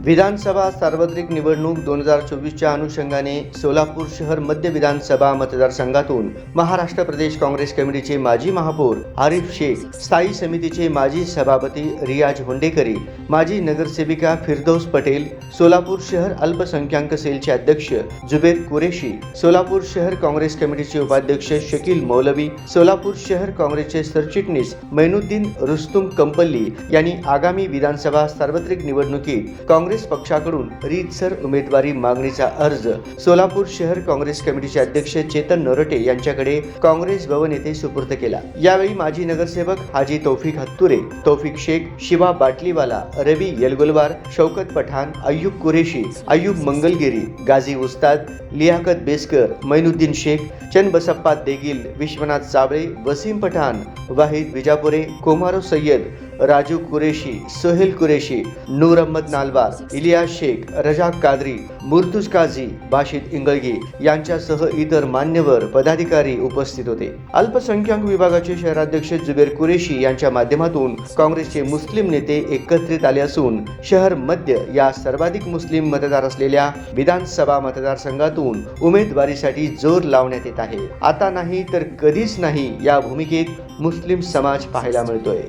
विधानसभा सार्वत्रिक निवडणूक 2024च्या अनुषंगाने सोलापूर शहर मध्य विधानसभा मतदारसंघातून महाराष्ट्र प्रदेश काँग्रेस कमिटीचे माजी महापौर आरिफ शेख, स्थायी समितीचे माजी सभापती रियाज हुंडेकरी, माजी नगरसेविका फिरदौस पटेल, सोलापूर शहर अल्पसंख्याक सेलचे अध्यक्ष जुबेर कुरेशी, सोलापूर शहर काँग्रेस कमिटीचे उपाध्यक्ष शकील मौलवी, सोलापूर शहर काँग्रेसचे सरचिटणीस मैनुद्दीन रुस्तुम कंपल्ली यांनी आगामी विधानसभा सार्वत्रिक निवडणुकीत काँग्रेस पक्षाकडून रीतसर उमेदवारी मागणीचा अर्ज सोलापूर शहर काँग्रेस कमिटीचे अध्यक्ष चेतन नरोटे यांच्याकडे काँग्रेस भवन येथे सुपूर्द केला। यावेळी माजी नगरसेवक हाजी तौफिक हत्तुरे, तौफिक शेख, शिवा बाटलीवाला, रवी येलगुलवार, शौकत पठाण, अय्यूब कुरेशी, अय्यूब मंगलगिरी, गाजी उस्ताद, लियाकत बेस्कर, मैनुद्दीन शेख, चन्नबसप्पा देगिल, विश्वनाथ साबळे, वसीम पठाण, वाहिद विजापुरे, कोमारो सय्यद, राजू कुरेशी, सोहेल कुरेशी, नूर अहमद नालवार, इलियास शेख, रजाक कादरी, मुर्तुज काझी, बाशिद इंगळगी यांच्यासह इतर मान्यवर पदाधिकारी उपस्थित होते। अल्पसंख्याक विभागाचे शहराध्यक्ष जुबेर कुरेशी यांच्या माध्यमातून काँग्रेसचे मुस्लिम नेते एकत्रित आले असून शहर मध्य या सर्वाधिक मुस्लिम मतदार असलेल्या विधानसभा मतदारसंघातून उमेदवारीसाठी जोर लावण्यात येत आहे। आता नाही तर कधीच नाही या भूमिकेत मुस्लिम समाज पाहायला मिळतोय।